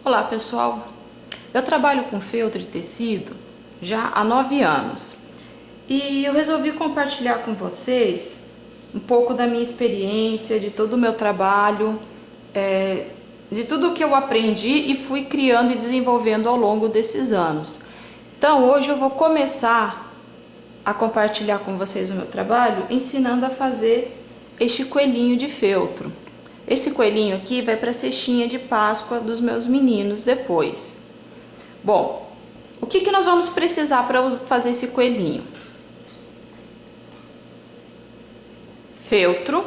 Olá pessoal, eu trabalho com feltro e tecido já há 9 anos e eu resolvi compartilhar com vocês um pouco da minha experiência, de todo o meu trabalho, de tudo que eu aprendi e fui criando e desenvolvendo ao longo desses anos. Então hoje eu vou começar a compartilhar com vocês o meu trabalho ensinando a fazer este coelhinho de feltro. Esse coelhinho aqui vai para a cestinha de Páscoa dos meus meninos depois. Bom, o que nós vamos precisar para fazer esse coelhinho? Feltro,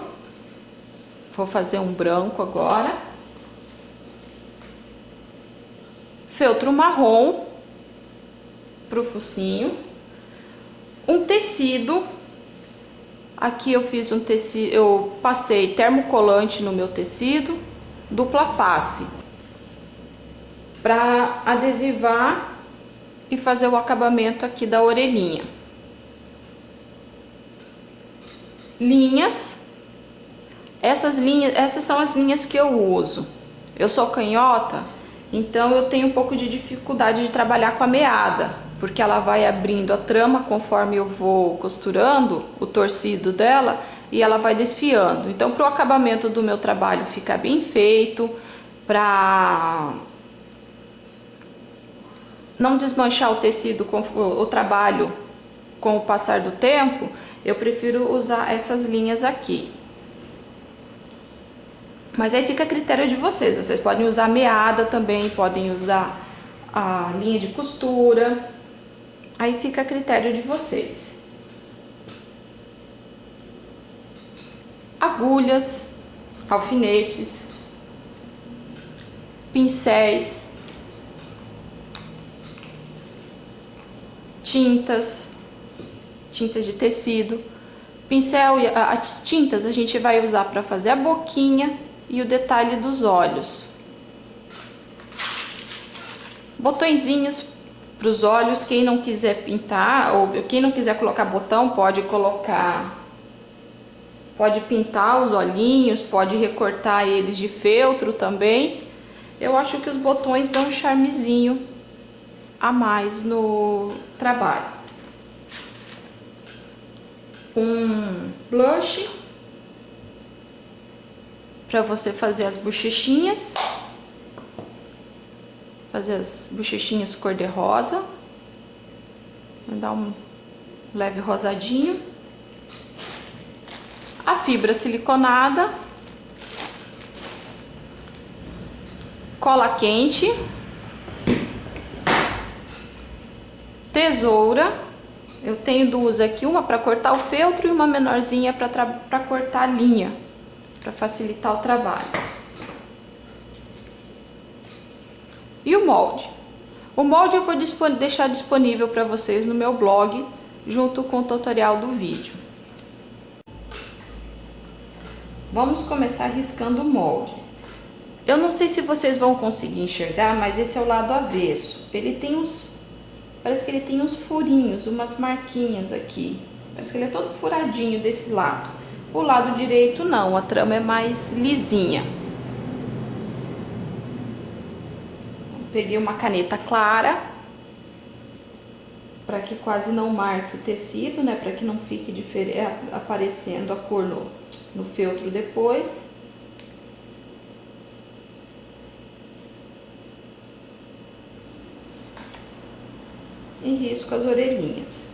vou fazer um branco agora. Feltro marrom para o focinho. Um tecido. Aqui eu fiz um tecido, eu passei termocolante no meu tecido, dupla face, para adesivar e fazer o acabamento aqui da orelhinha. Linhas, essas são as linhas que eu uso. Eu sou canhota, então eu tenho um pouco de dificuldade de trabalhar com a meada, porque ela vai abrindo a trama conforme eu vou costurando o torcido dela e ela vai desfiando. Então, para o acabamento do meu trabalho ficar bem feito, para não desmanchar o tecido com o trabalho com o passar do tempo, eu prefiro usar essas linhas aqui. Mas aí fica a critério de vocês. Vocês podem usar meada também, podem usar a linha de costura. Aí fica a critério de vocês. Agulhas, alfinetes, pincéis, tintas de tecido. Pincel e as tintas a gente vai usar para fazer a boquinha e o detalhe dos olhos. Botõezinhos para os olhos, quem não quiser pintar ou quem não quiser colocar botão pode pintar os olhinhos, pode recortar eles de feltro também. Eu acho que os botões dão um charmezinho a mais no trabalho. Um blush para você fazer as bochechinhas. Fazer as bochechinhas cor de rosa. Vou dar um leve rosadinho. A fibra siliconada. Cola quente. Tesoura. Eu tenho duas aqui, uma para cortar o feltro e uma menorzinha para cortar a linha, para facilitar o trabalho. E o molde. O molde eu vou deixar disponível para vocês no meu blog, junto com o tutorial do vídeo. Vamos começar riscando o molde. Eu não sei se vocês vão conseguir enxergar, mas esse é o lado avesso. Ele tem parece que ele tem uns furinhos, umas marquinhas aqui. Parece que ele é todo furadinho desse lado. O lado direito não, a trama é mais lisinha. Peguei uma caneta clara, para que quase não marque o tecido, né? Para que não fique aparecendo a cor no feltro depois. E risco as orelhinhas.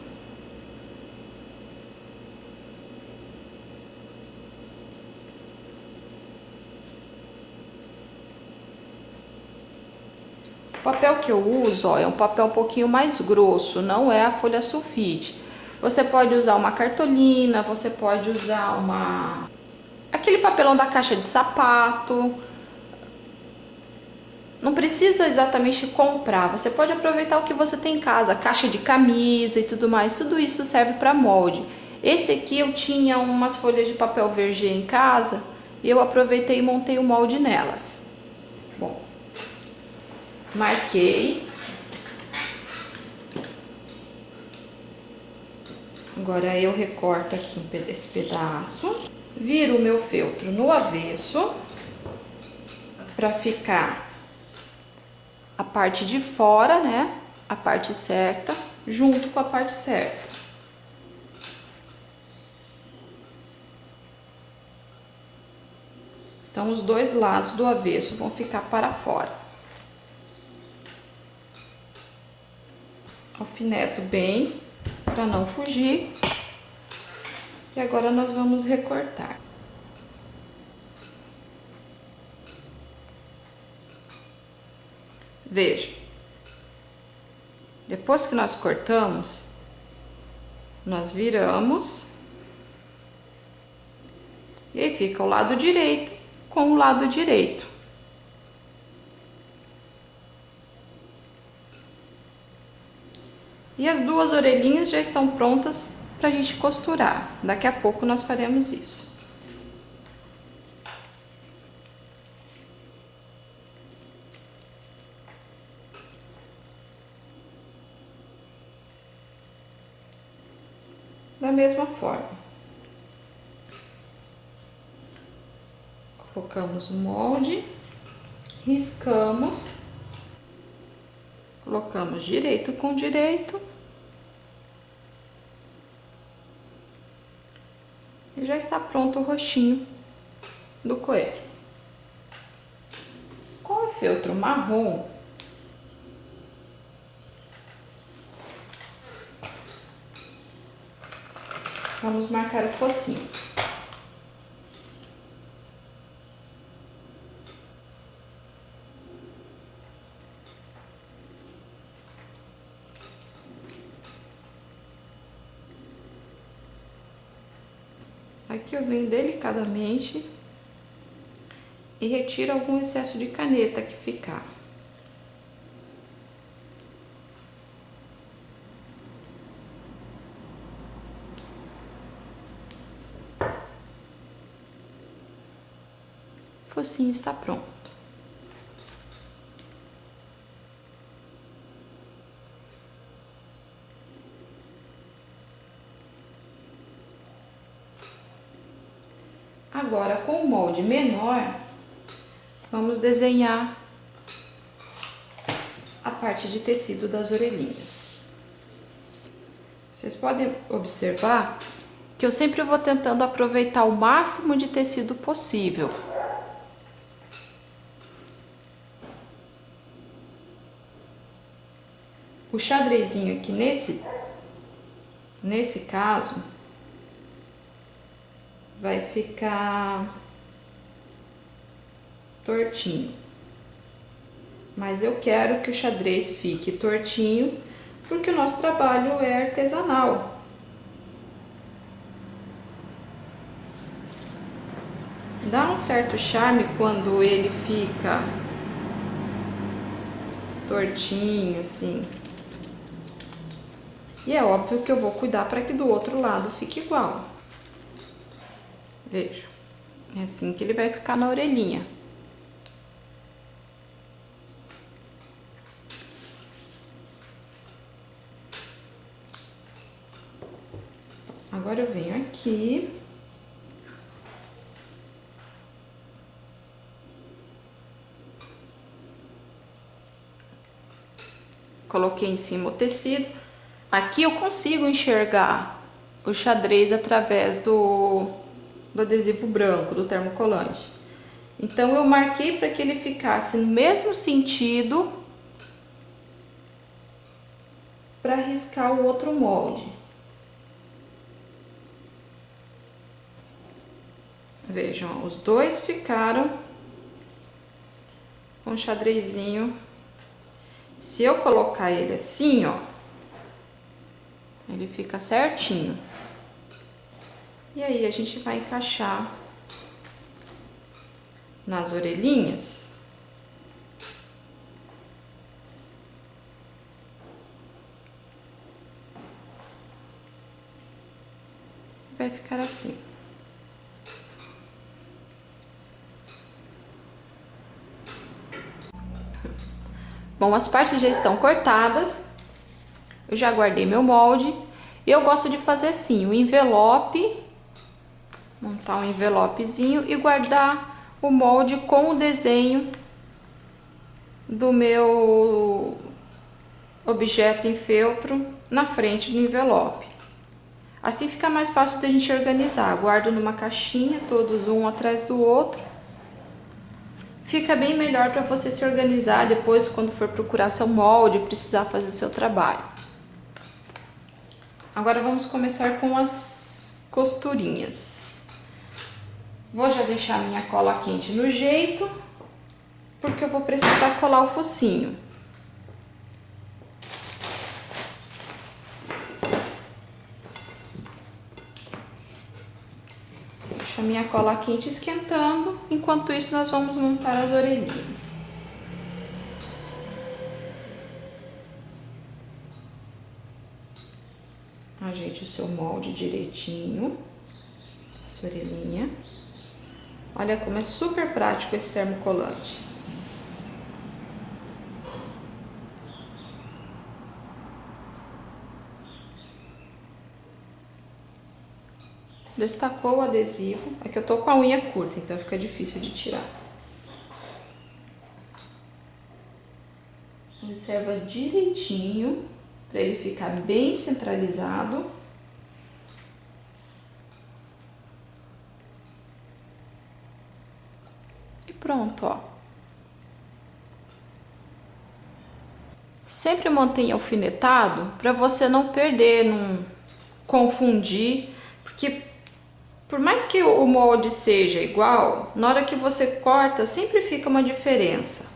O papel que eu uso, ó, é um papel um pouquinho mais grosso, não é a folha sulfite. Você pode usar uma cartolina, você pode usar aquele papelão da caixa de sapato. Não precisa exatamente comprar, você pode aproveitar o que você tem em casa, caixa de camisa e tudo mais, tudo isso serve para molde. Esse aqui eu tinha umas folhas de papel verge em casa e eu aproveitei e montei o molde nelas. Bom, marquei. Agora eu recorto aqui esse pedaço, viro o meu feltro no avesso para ficar a parte de fora, né? A parte certa, junto com a parte certa. Então, os dois lados do avesso vão ficar para fora. Alfineto bem, para não fugir. E agora nós vamos recortar. Veja. Depois que nós cortamos, nós viramos. E aí fica o lado direito com o lado direito. E as duas orelhinhas já estão prontas para a gente costurar. Daqui a pouco nós faremos isso. Da mesma forma. Colocamos o molde, riscamos, colocamos direito com direito. E já está pronto o rostinho do coelho. Com o feltro marrom, vamos marcar o focinho. Aqui eu venho delicadamente e retiro algum excesso de caneta que ficar. O focinho está pronto. Agora, com o molde menor, vamos desenhar a parte de tecido das orelhinhas. Vocês podem observar que eu sempre vou tentando aproveitar o máximo de tecido possível. O xadrezinho aqui nesse caso vai ficar tortinho. Mas eu quero que o xadrez fique tortinho, porque o nosso trabalho é artesanal. Dá um certo charme quando ele fica tortinho, assim. E é óbvio que eu vou cuidar para que do outro lado fique igual. Veja, é assim que ele vai ficar na orelhinha. Agora eu venho aqui. Coloquei em cima o tecido. Aqui eu consigo enxergar o xadrez através do adesivo branco, do termocolante. Então, eu marquei para que ele ficasse no mesmo sentido para riscar o outro molde. Vejam, os dois ficaram com o xadrezinho. Se eu colocar ele assim, ó, ele fica certinho. E aí, a gente vai encaixar nas orelhinhas. Vai ficar assim. Bom, as partes já estão cortadas. Eu já guardei meu molde. Eu gosto de fazer assim, o envelope, montar um envelopezinho e guardar o molde com o desenho do meu objeto em feltro na frente do envelope. Assim fica mais fácil da gente organizar. Guardo numa caixinha, todos um atrás do outro. Fica bem melhor para você se organizar depois quando for procurar seu molde e precisar fazer seu trabalho. Agora vamos começar com as costurinhas. Vou já deixar minha cola quente no jeito, porque eu vou precisar colar o focinho. Deixo a minha cola quente esquentando, enquanto isso nós vamos montar as orelhinhas. Ajeite o seu molde direitinho, a sua orelhinha. Olha como é super prático esse termocolante. Destacou o adesivo, é que eu tô com a unha curta, então fica difícil de tirar. Observa direitinho, para ele ficar bem centralizado. E pronto, ó. Sempre mantenha alfinetado para você não perder, não confundir, porque por mais que o molde seja igual, na hora que você corta sempre fica uma diferença.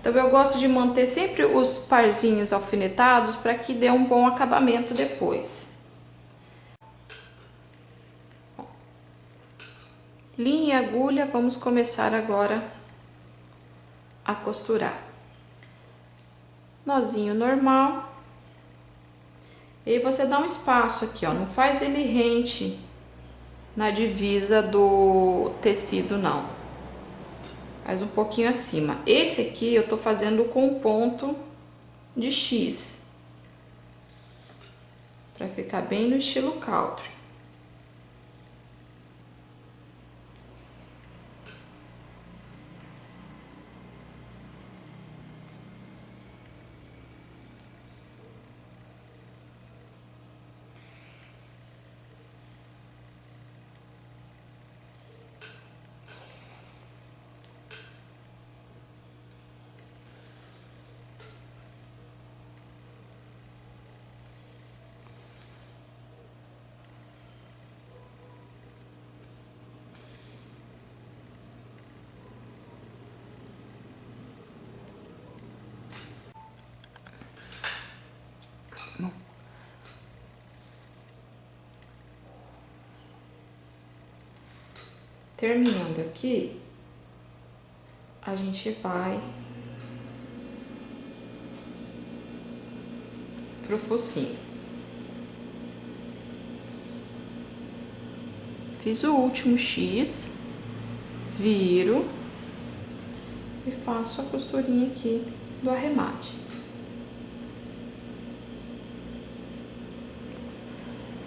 Então eu gosto de manter sempre os parzinhos alfinetados para que dê um bom acabamento depois. Linha e agulha, vamos começar agora a costurar. Nozinho normal. E aí você dá um espaço aqui, ó, não faz ele rente na divisa do tecido não. Faz um pouquinho acima. Esse aqui eu tô fazendo com ponto de X, para ficar bem no estilo country. Terminando aqui, a gente vai pro focinho. Fiz o último X, viro e faço a costurinha aqui do arremate.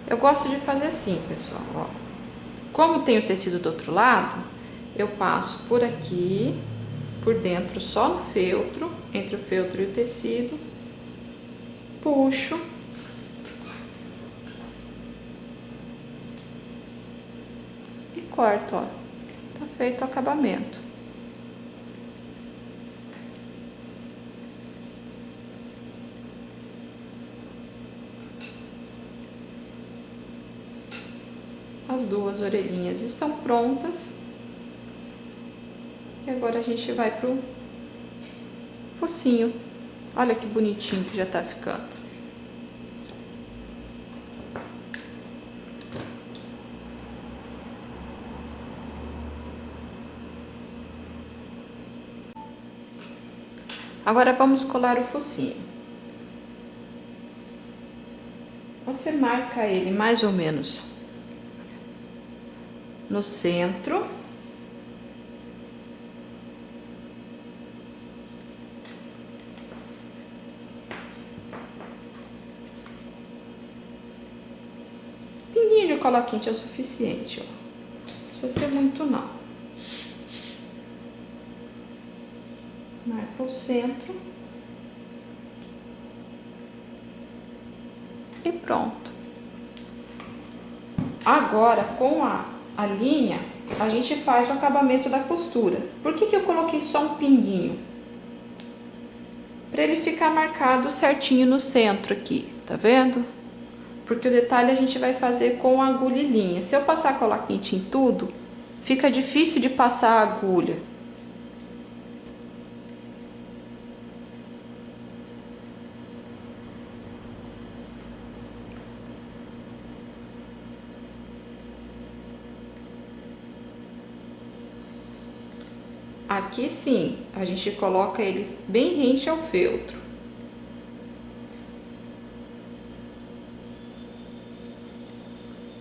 Eu gosto de fazer assim, pessoal, ó. Como tem o tecido do outro lado, eu passo por aqui, por dentro só no feltro, entre o feltro e o tecido, puxo e corto, ó. Tá feito o acabamento. As duas orelhinhas estão prontas. E agora a gente vai pro focinho. Olha que bonitinho que já tá ficando. Agora vamos colar o focinho. Você marca ele mais ou menos no centro. Pinguinho de cola quente é o suficiente, ó. Não precisa ser muito não. Marca o centro. E pronto. Agora, com a linha, a gente faz o acabamento da costura. Por que eu coloquei só um pinguinho? Para ele ficar marcado certinho no centro aqui, tá vendo? Porque o detalhe a gente vai fazer com agulha e linha. Se eu passar cola quente em tudo, fica difícil de passar a agulha. Aqui sim, a gente coloca eles bem rente ao feltro.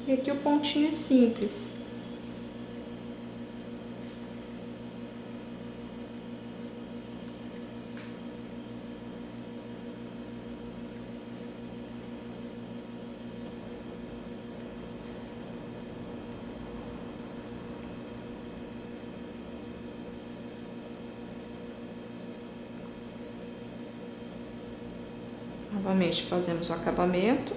E aqui o pontinho é simples. Novamente fazemos o acabamento.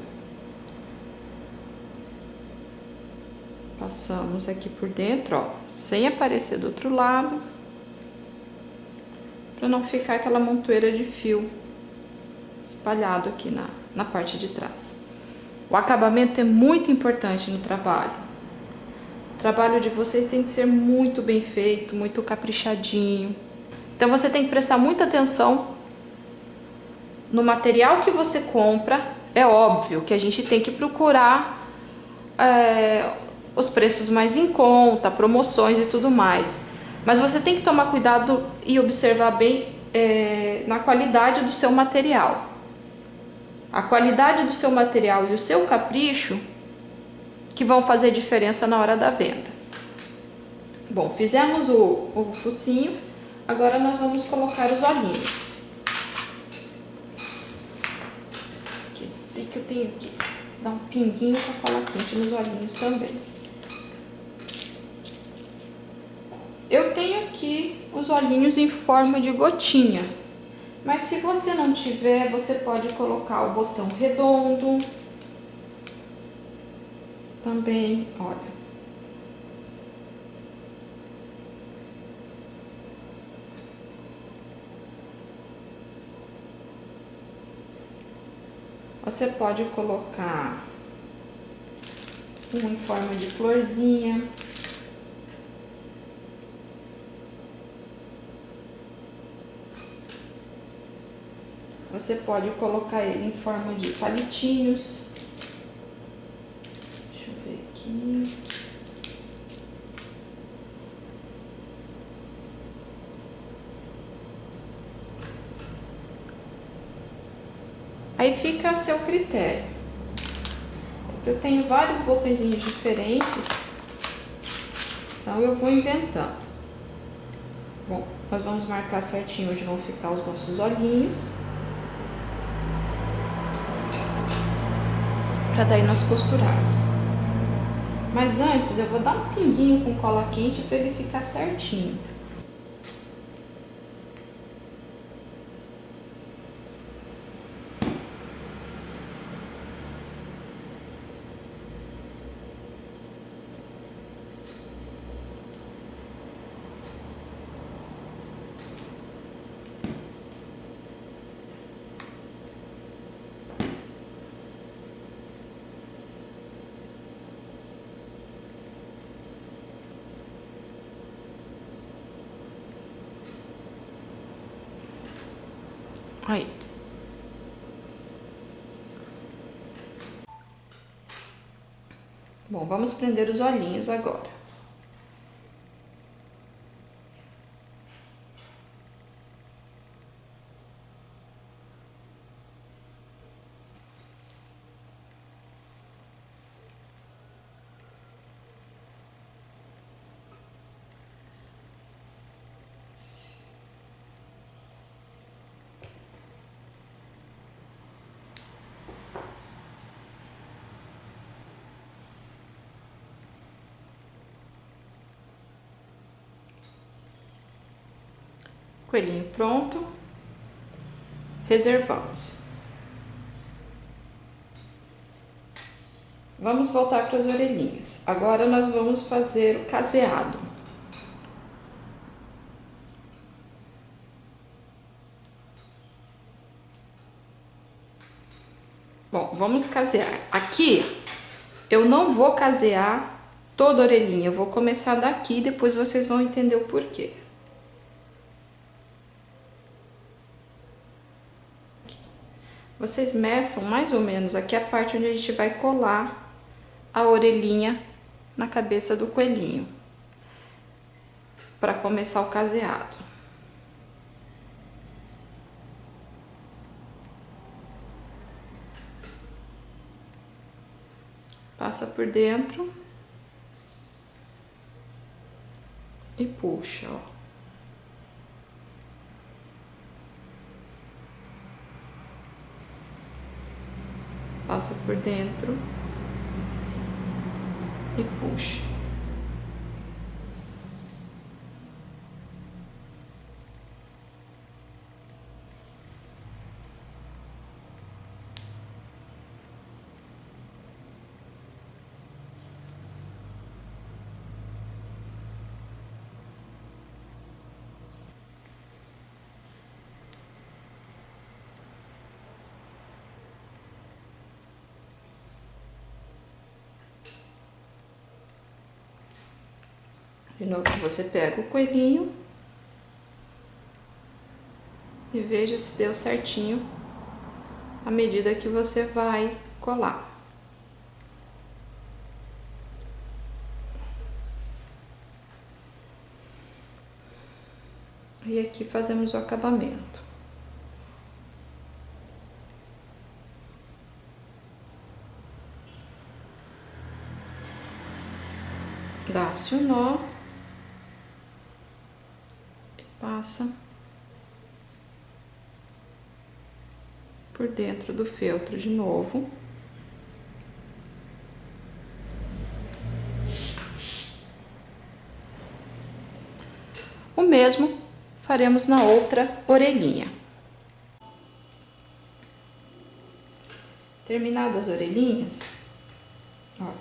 Passamos aqui por dentro, ó, sem aparecer do outro lado, para não ficar aquela montoeira de fio espalhado aqui na parte de trás. O acabamento é muito importante no trabalho. O trabalho de vocês tem que ser muito bem feito, muito caprichadinho. Então você tem que prestar muita atenção no material que você compra. É óbvio que a gente tem que procurar os preços mais em conta, promoções e tudo mais. Mas você tem que tomar cuidado e observar bem na qualidade do seu material. A qualidade do seu material e o seu capricho que vão fazer diferença na hora da venda. Bom, fizemos o focinho, agora nós vamos colocar os olhinhos. Esqueci que eu tenho que dar um pinguinho com cola quente nos olhinhos também. Eu tenho aqui os olhinhos em forma de gotinha, mas se você não tiver, você pode colocar o botão redondo também, olha. Você pode colocar um em forma de florzinha. Você pode colocar ele em forma de palitinhos. Deixa eu ver aqui. Aí fica a seu critério. Eu tenho vários botõezinhos diferentes, então eu vou inventando. Bom, nós vamos marcar certinho onde vão ficar os nossos olhinhos, para daí nós costurarmos. Mas antes eu vou dar um pinguinho com cola quente para ele ficar certinho. Aí. Bom, vamos prender os olhinhos agora. Coelhinho pronto. Reservamos. Vamos voltar para as orelhinhas. Agora nós vamos fazer o caseado. Bom, vamos casear. Aqui eu não vou casear toda a orelhinha, eu vou começar daqui e depois vocês vão entender o porquê. Vocês meçam mais ou menos aqui a parte onde a gente vai colar a orelhinha na cabeça do coelhinho, para começar o caseado. Passa por dentro e puxa, ó. Passa por dentro e puxa. De novo, você pega o coelhinho e veja se deu certinho à medida que você vai colar. E aqui fazemos o acabamento. Dá-se o nó. Passa por dentro do feltro de novo. O mesmo faremos na outra orelhinha. Terminadas as orelhinhas, olha,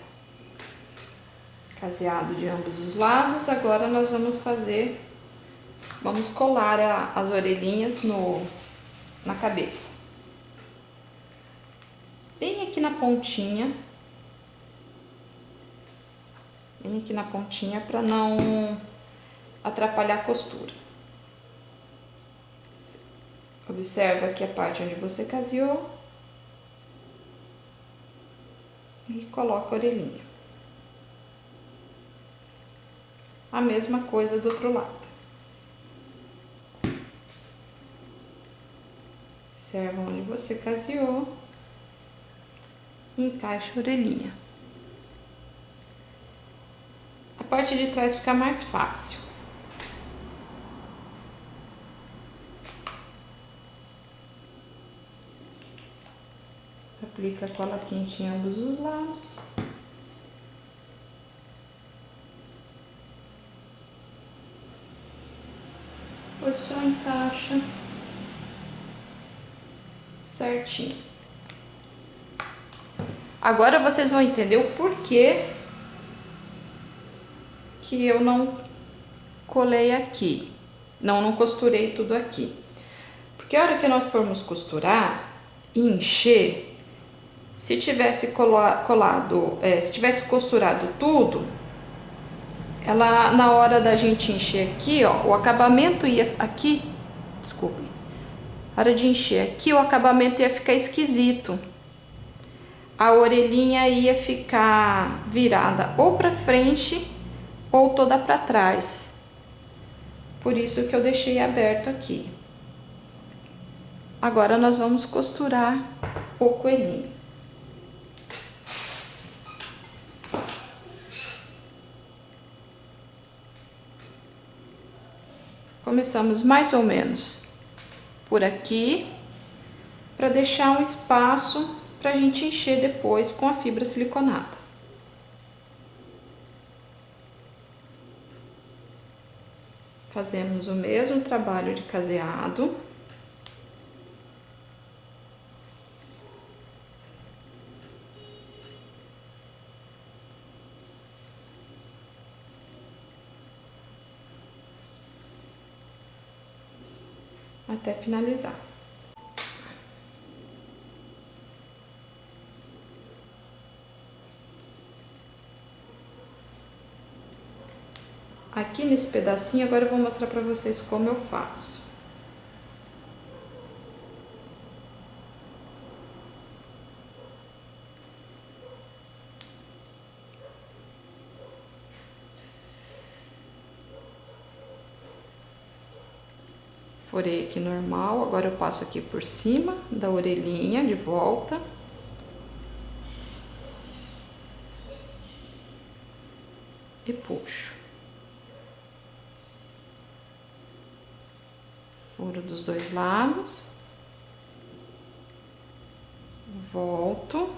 caseado de ambos os lados, agora nós vamos colar as orelhinhas na cabeça. Bem aqui na pontinha. Bem aqui na pontinha para não atrapalhar a costura. Observa aqui a parte onde você caseou. E coloca a orelhinha. A mesma coisa do outro lado. Observa onde você caseou e encaixa a orelhinha. A parte de trás fica mais fácil. Aplica a cola quente em ambos os lados. Depois só encaixa certinho. Agora vocês vão entender o porquê que eu não colei aqui. Não costurei tudo aqui. Porque a hora que nós formos costurar e encher, se tivesse se tivesse costurado tudo, ela, na hora da gente encher aqui, ó, o acabamento ia aqui, desculpe, na hora de encher aqui, o acabamento ia ficar esquisito. A orelhinha ia ficar virada ou para frente ou toda para trás. Por isso que eu deixei aberto aqui. Agora nós vamos costurar o coelhinho. Começamos mais ou menos por aqui, para deixar um espaço para a gente encher depois com a fibra siliconada. Fazemos o mesmo trabalho de caseado. Até finalizar. Aqui nesse pedacinho, agora eu vou mostrar pra vocês como eu faço. Forei aqui normal, agora eu passo aqui por cima da orelhinha de volta. E puxo. Furo dos dois lados. Volto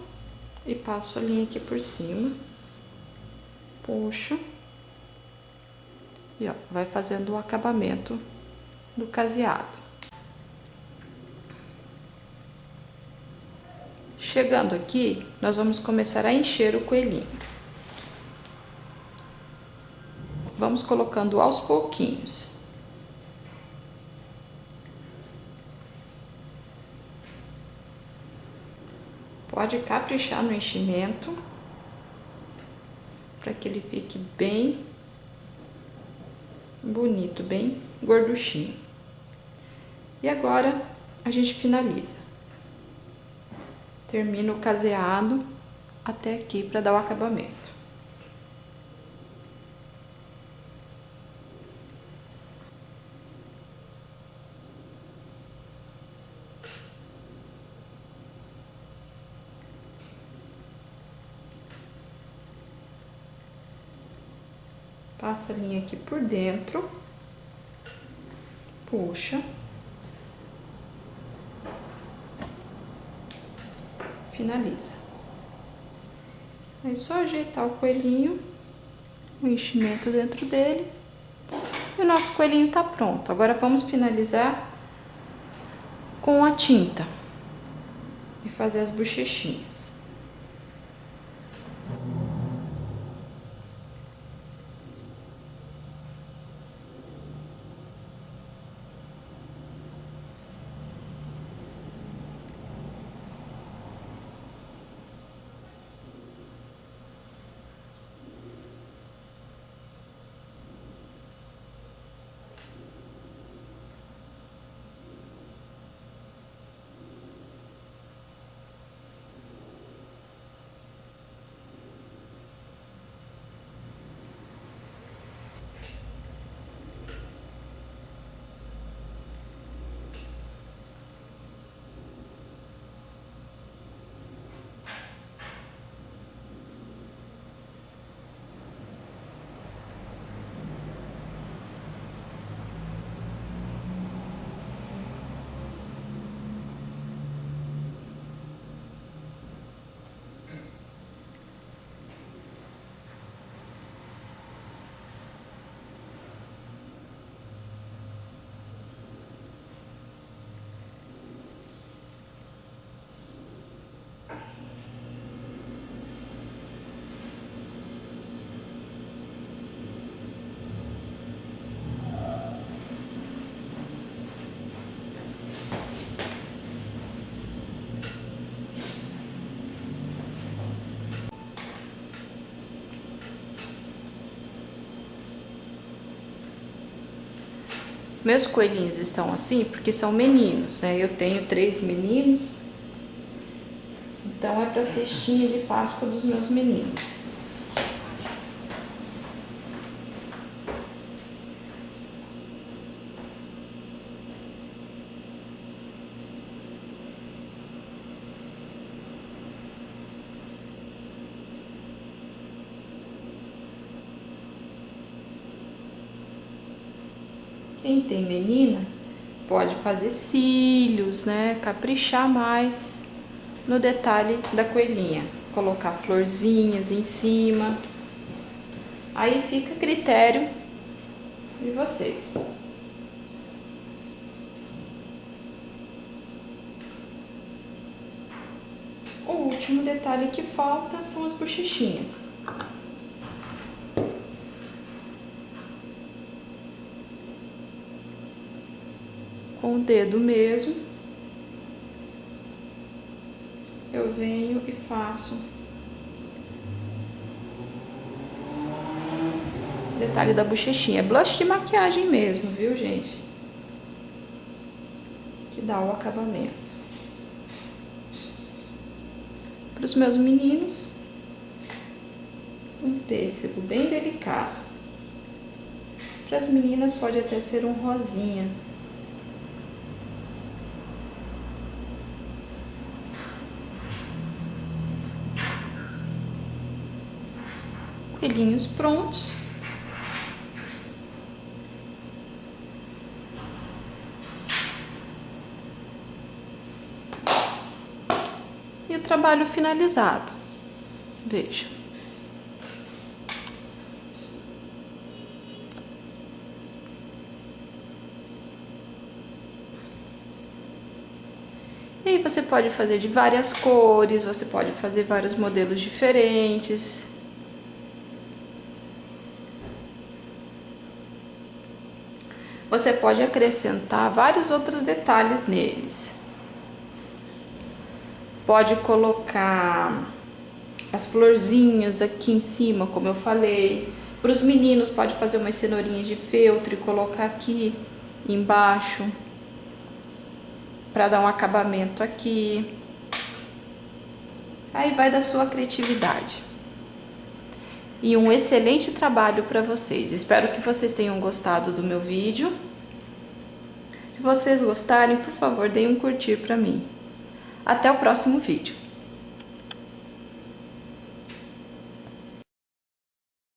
e passo a linha aqui por cima. Puxo. E ó, vai fazendo o acabamento do caseado. Chegando aqui, nós vamos começar a encher o coelhinho. Vamos colocando aos pouquinhos. Pode caprichar no enchimento, para que ele fique bem bonito, bem gorduchinho. E agora a gente finaliza. Termina o caseado até aqui para dar o acabamento. Passa a linha aqui por dentro. Puxa. Finaliza. É só ajeitar o coelhinho, o enchimento dentro dele. E o nosso coelhinho tá pronto. Agora vamos finalizar com a tinta e fazer as bochechinhas. Meus coelhinhos estão assim porque são meninos, né? Eu tenho 3 meninos, então é para cestinha de Páscoa dos meus meninos. Quem tem menina pode fazer cílios, né? Caprichar mais no detalhe da coelhinha. Colocar florzinhas em cima. Aí fica a critério de vocês. O último detalhe que falta são as bochechinhas. Com o dedo mesmo, eu venho e faço o detalhe da bochechinha. É blush de maquiagem mesmo, viu, gente? Que dá o acabamento. Para os meus meninos, um pêssego bem delicado. Para as meninas pode até ser um rosinha. Coelhinhos prontos. E o trabalho finalizado. Veja. E aí você pode fazer de várias cores, você pode fazer vários modelos diferentes. Você pode acrescentar vários outros detalhes neles. Pode colocar as florzinhas aqui em cima, como eu falei. Para os meninos, pode fazer umas cenourinhas de feltro e colocar aqui embaixo, para dar um acabamento aqui. Aí vai da sua criatividade. E um excelente trabalho para vocês. Espero que vocês tenham gostado do meu vídeo. Se vocês gostarem, por favor, deem um curtir para mim. Até o próximo vídeo.